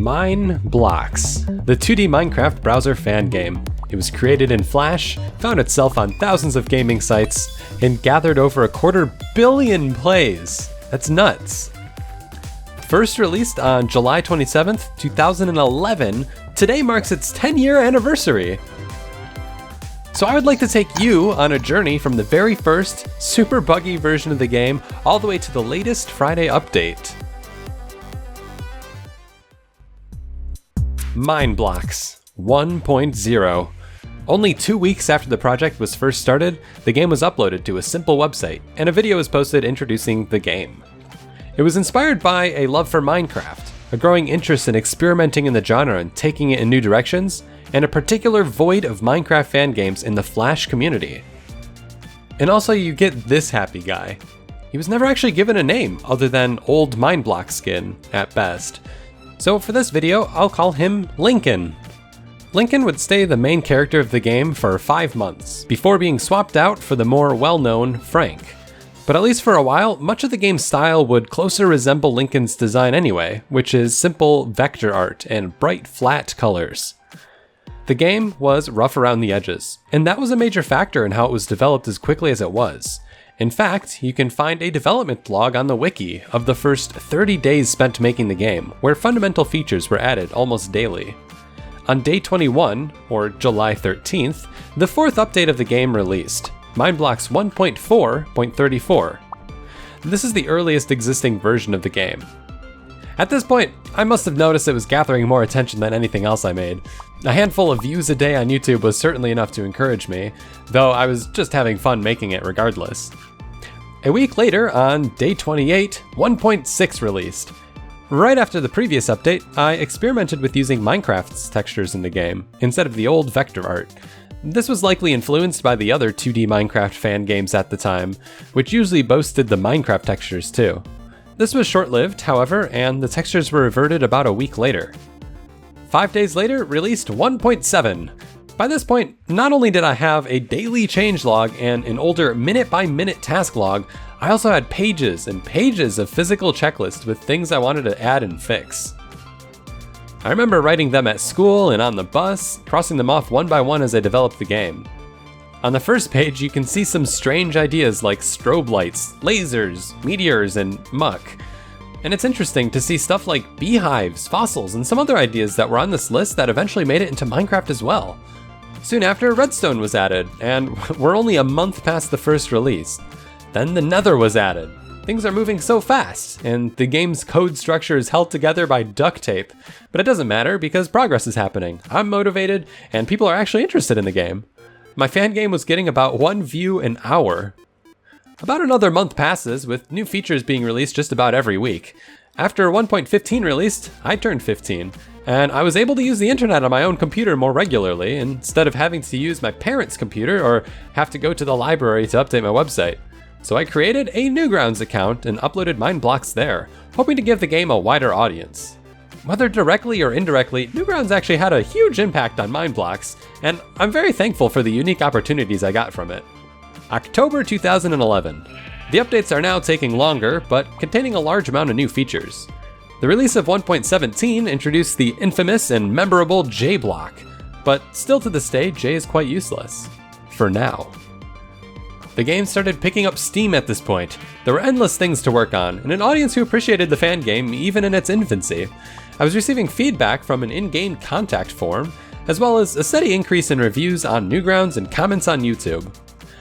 Mineblock, the 2D Minecraft browser fan game. It was created in Flash, found itself on thousands of gaming sites, and gathered over 250 million plays. That's nuts. First released on July 27th, 2011, today marks its 10-year anniversary. So I would like to take you on a journey from the very first, super buggy version of the game all the way to the latest Friday update. Mineblock 1.0. Only 2 weeks after the project was first started, the game was uploaded to a simple website, and a video was posted introducing the game. It was inspired by a love for Minecraft, a growing interest in experimenting in the genre and taking it in new directions, and a particular void of Minecraft fan games in the Flash community. And also you get this happy guy. He was never actually given a name other than Old Mineblock Skin, at best. So for this video, I'll call him Lincoln. Lincoln would stay the main character of the game for 5 months, before being swapped out for the more well-known Frank. But at least for a while, much of the game's style would closer resemble Lincoln's design anyway, which is simple vector art and bright flat colors. The game was rough around the edges, and that was a major factor in how it was developed as quickly as it was. In fact, you can find a development log on the wiki of the first 30 days spent making the game, where fundamental features were added almost daily. On day 21, or July 13th, the fourth update of the game released, Mineblock 1.4.34. This is the earliest existing version of the game. At this point, I must have noticed it was gathering more attention than anything else I made. A handful of views a day on YouTube was certainly enough to encourage me, though I was just having fun making it regardless. A week later, on day 28, 1.6 released. Right after the previous update, I experimented with using Minecraft's textures in the game, instead of the old vector art. This was likely influenced by the other 2D Minecraft fan games at the time, which usually boasted the Minecraft textures too. This was short-lived, however, and the textures were reverted about a week later. 5 days later, released 1.7. By this point, not only did I have a daily changelog and an older minute-by-minute task log, I also had pages and pages of physical checklists with things I wanted to add and fix. I remember writing them at school and on the bus, crossing them off one by one as I developed the game. On the first page, you can see some strange ideas like strobe lights, lasers, meteors, and muck. And it's interesting to see stuff like beehives, fossils, and some other ideas that were on this list that eventually made it into Minecraft as well. Soon after, redstone was added, and we're only a month past the first release. Then the nether was added. Things are moving so fast, and the game's code structure is held together by duct tape. But it doesn't matter because progress is happening. I'm motivated, and people are actually interested in the game. My fan game was getting about 1 view an hour. About another month passes, with new features being released just about every week. After 1.15 released, I turned 15, and I was able to use the internet on my own computer more regularly, instead of having to use my parents' computer or have to go to the library to update my website. So I created a Newgrounds account and uploaded Mineblock there, hoping to give the game a wider audience. Whether directly or indirectly, Newgrounds actually had a huge impact on Mineblock, and I'm very thankful for the unique opportunities I got from it. October 2011. The updates are now taking longer, but containing a large amount of new features. The release of 1.17 introduced the infamous and memorable J block, but still to this day, J is quite useless. For now. The game started picking up steam at this point. There were endless things to work on, and an audience who appreciated the fan game even in its infancy. I was receiving feedback from an in-game contact form, as well as a steady increase in reviews on Newgrounds and comments on YouTube.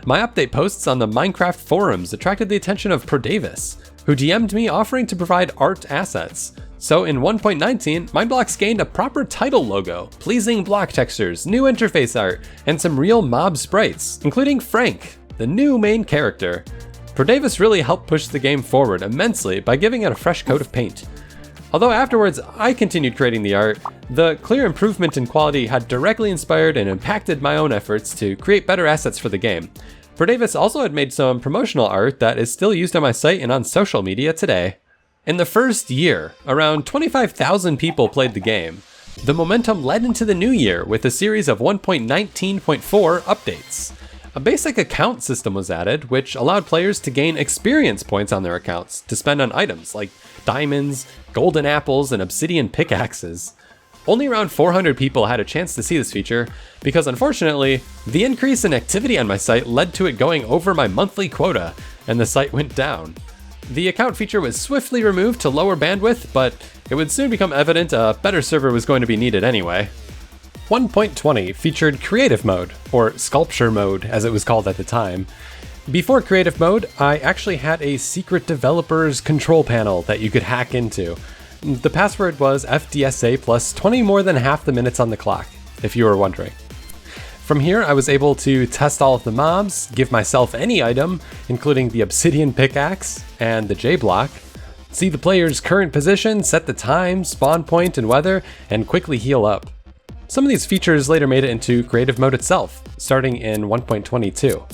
My update posts on the Minecraft forums attracted the attention of Davis, who DM'd me offering to provide art assets. So in 1.19, Mineblock gained a proper title logo, pleasing block textures, new interface art, and some real mob sprites, including Frank, the new main character. Davis really helped push the game forward immensely by giving it a fresh coat of paint. Although afterwards I continued creating the art, the clear improvement in quality had directly inspired and impacted my own efforts to create better assets for the game. Davis also had made some promotional art that is still used on my site and on social media today. In the first year, around 25,000 people played the game. The momentum led into the new year with a series of 1.19.4 updates. A basic account system was added, which allowed players to gain experience points on their accounts to spend on items like diamonds, golden apples, and obsidian pickaxes. Only around 400 people had a chance to see this feature, because unfortunately, the increase in activity on my site led to it going over my monthly quota, and the site went down. The account feature was swiftly removed to lower bandwidth, but it would soon become evident a better server was going to be needed anyway. 1.20 featured Creative Mode, or Sculpture Mode as it was called at the time. Before Creative Mode, I actually had a secret developer's control panel that you could hack into. The password was FDSA plus 20 more than half the minutes on the clock, if you were wondering. From here, I was able to test all of the mobs, give myself any item, including the obsidian pickaxe and the J-block, see the player's current position, set the time, spawn point, and weather, and quickly heal up. Some of these features later made it into Creative Mode itself, starting in 1.22.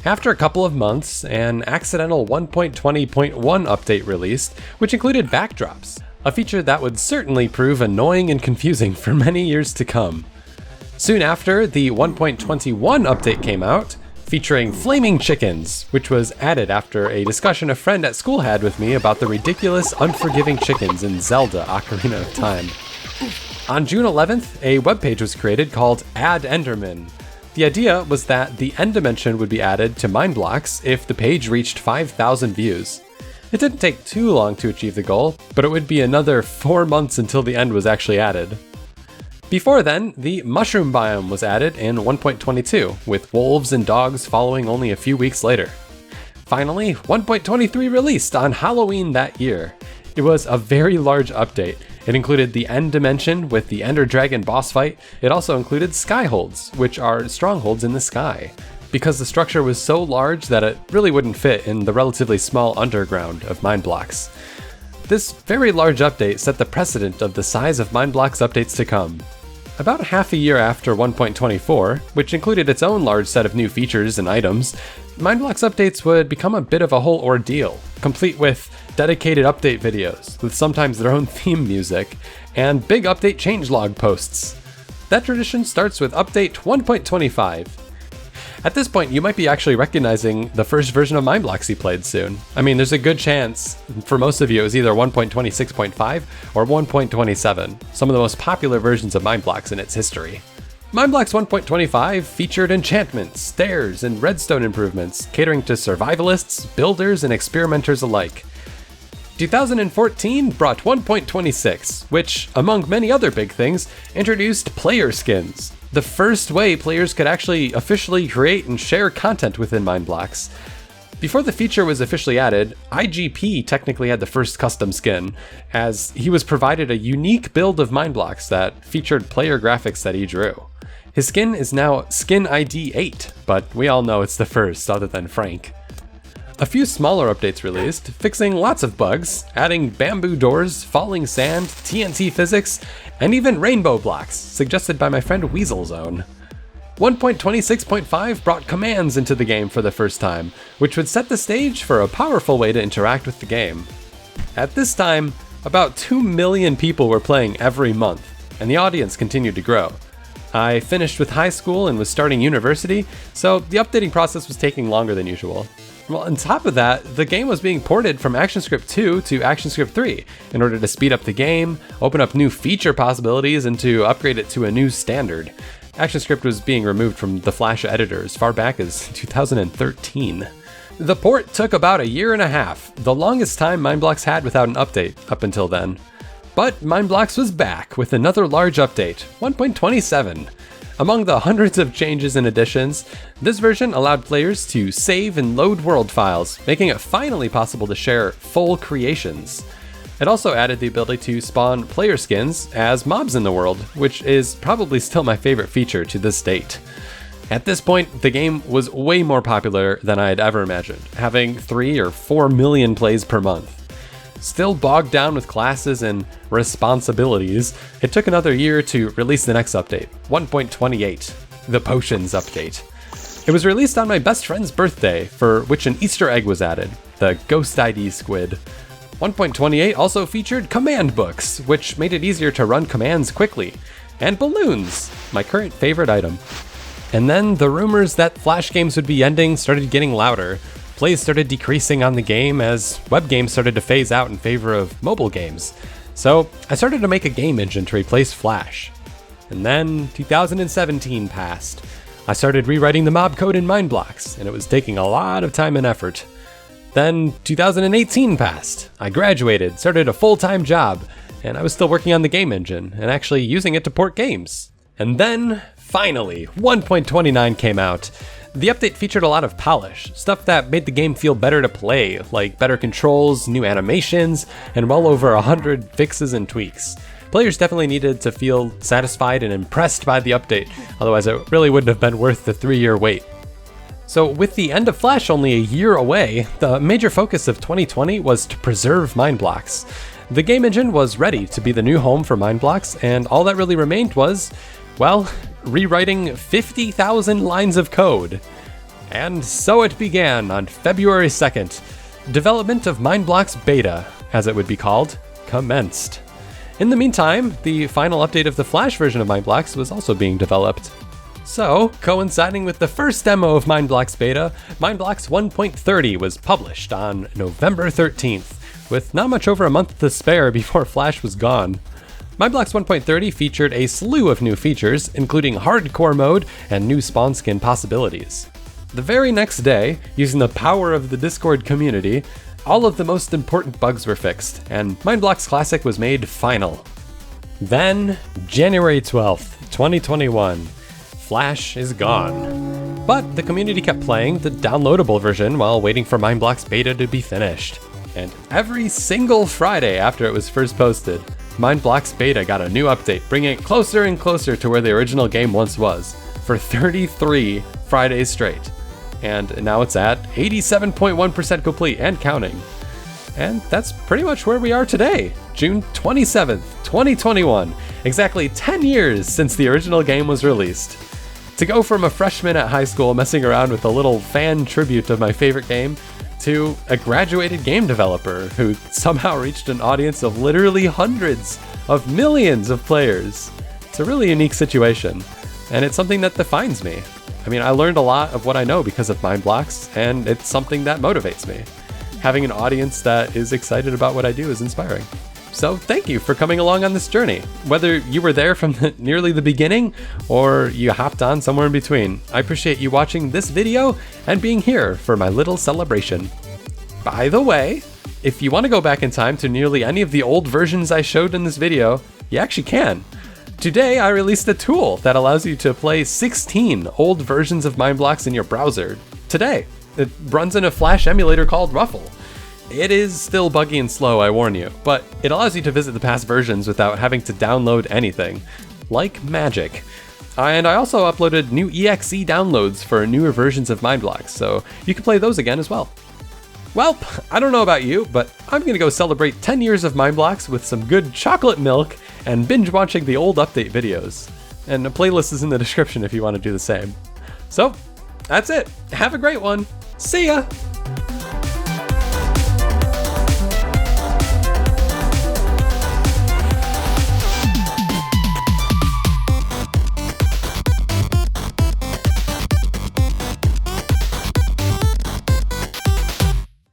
After a couple of months, an accidental 1.20.1 update released, which included backdrops, a feature that would certainly prove annoying and confusing for many years to come. Soon after, the 1.21 update came out, featuring flaming chickens, which was added after a discussion a friend at school had with me about the ridiculous, unforgiving chickens in Zelda Ocarina of Time. On June 11th, a webpage was created called Add Enderman. The idea was that the end dimension would be added to Mineblocks if the page reached 5,000 views. It didn't take too long to achieve the goal, but it would be another 4 months until the end was actually added. Before then, the mushroom biome was added in 1.22, with wolves and dogs following only a few weeks later. Finally, 1.23 released on Halloween that year. It was a very large update. It included the end dimension with the Ender Dragon boss fight. It also included skyholds, which are strongholds in the sky, because the structure was so large that it really wouldn't fit in the relatively small underground of Mineblocks. This very large update set the precedent of the size of Mineblocks updates to come. About half a year after 1.24, which included its own large set of new features and items, Mineblocks updates would become a bit of a whole ordeal, complete with dedicated update videos, with sometimes their own theme music, and big update changelog posts. That tradition starts with update 1.25. At this point, you might be actually recognizing the first version of Mineblocks you played soon. I mean, there's a good chance, for most of you, it was either 1.26.5 or 1.27, some of the most popular versions of Mineblocks in its history. Mineblocks 1.25 featured enchantments, stairs, and redstone improvements, catering to survivalists, builders, and experimenters alike. 2014 brought 1.26, which, among many other big things, introduced player skins, the first way players could actually officially create and share content within Mineblocks. Before the feature was officially added, IGP technically had the first custom skin, as he was provided a unique build of Mineblocks that featured player graphics that he drew. His skin is now Skin ID 8, but we all know it's the first other than Frank. A few smaller updates released, fixing lots of bugs, adding bamboo doors, falling sand, TNT physics, and even rainbow blocks, suggested by my friend Weaselzone. 1.26.5 brought commands into the game for the first time, which would set the stage for a powerful way to interact with the game. At this time, about 2 million people were playing every month, and the audience continued to grow. I finished with high school and was starting university, so the updating process was taking longer than usual. Well, on top of that, the game was being ported from ActionScript 2 to ActionScript 3 in order to speed up the game, open up new feature possibilities, and to upgrade it to a new standard. ActionScript was being removed from the Flash editor as far back as 2013. The port took about a year and a half, the longest time Mineblocks had without an update up until then. But Mineblocks was back with another large update, 1.27. Among the hundreds of changes and additions, this version allowed players to save and load world files, making it finally possible to share full creations. It also added the ability to spawn player skins as mobs in the world, which is probably still my favorite feature to this date. At this point, the game was way more popular than I had ever imagined, having 3 or 4 million plays per month. Still bogged down with classes and responsibilities, it took another year to release the next update, 1.28, the Potions update. It was released on my best friend's birthday, for which an Easter egg was added, the Ghost ID squid. 1.28 also featured command books, which made it easier to run commands quickly, and balloons, my current favorite item. And then the rumors that Flash games would be ending started getting louder. Plays started decreasing on the game as web games started to phase out in favor of mobile games. So I started to make a game engine to replace Flash. And then 2017 passed. I started rewriting the mob code in Mineblocks, and it was taking a lot of time and effort. Then 2018 passed. I graduated, started a full-time job, and I was still working on the game engine and actually using it to port games. And then, finally, 1.29 came out. The update featured a lot of polish, stuff that made the game feel better to play, like better controls, new animations, and well over 100 fixes and tweaks. Players definitely needed to feel satisfied and impressed by the update, otherwise it really wouldn't have been worth the 3-year wait. So with the end of Flash only a year away, the major focus of 2020 was to preserve Mineblocks. The game engine was ready to be the new home for Mineblocks, and all that really remained was, well, rewriting 50,000 lines of code. And so it began on February 2nd. Development of Mineblocks Beta, as it would be called, commenced. In the meantime, the final update of the Flash version of Mineblocks was also being developed. So, coinciding with the first demo of Mineblocks Beta, Mineblocks 1.30 was published on November 13th, with not much over a month to spare before Flash was gone. Mineblocks 1.30 featured a slew of new features, including hardcore mode and new spawn skin possibilities. The very next day, using the power of the Discord community, all of the most important bugs were fixed, and Mineblocks Classic was made final. Then, January 12th, 2021, Flash is gone. But the community kept playing the downloadable version while waiting for Mineblocks Beta to be finished. And every single Friday after it was first posted, Mineblocks Beta got a new update, bringing it closer and closer to where the original game once was, for 33 Fridays straight. And now it's at 87.1% complete and counting. And that's pretty much where we are today, June 27th, 2021, exactly 10 years since the original game was released. To go from a freshman at high school messing around with a little fan tribute of my favorite game, to a graduated game developer who somehow reached an audience of literally hundreds of millions of players. It's a really unique situation, and it's something that defines me. I mean, I learned a lot of what I know because of Mineblocks, and it's something that motivates me. Having an audience that is excited about what I do is inspiring. So thank you for coming along on this journey. Whether you were there from nearly the beginning, or you hopped on somewhere in between, I appreciate you watching this video and being here for my little celebration. By the way, if you want to go back in time to nearly any of the old versions I showed in this video, you actually can. Today, I released a tool that allows you to play 16 old versions of Mineblocks in your browser. Today, it runs in a Flash emulator called Ruffle. It is still buggy and slow, I warn you, but it allows you to visit the past versions without having to download anything. Like magic. And I also uploaded new EXE downloads for newer versions of Mineblocks, so you can play those again as well. Well, I don't know about you, but I'm gonna go celebrate 10 years of Mineblocks with some good chocolate milk and binge watching the old update videos. And a playlist is in the description if you want to do the same. So, that's it. Have a great one. See ya!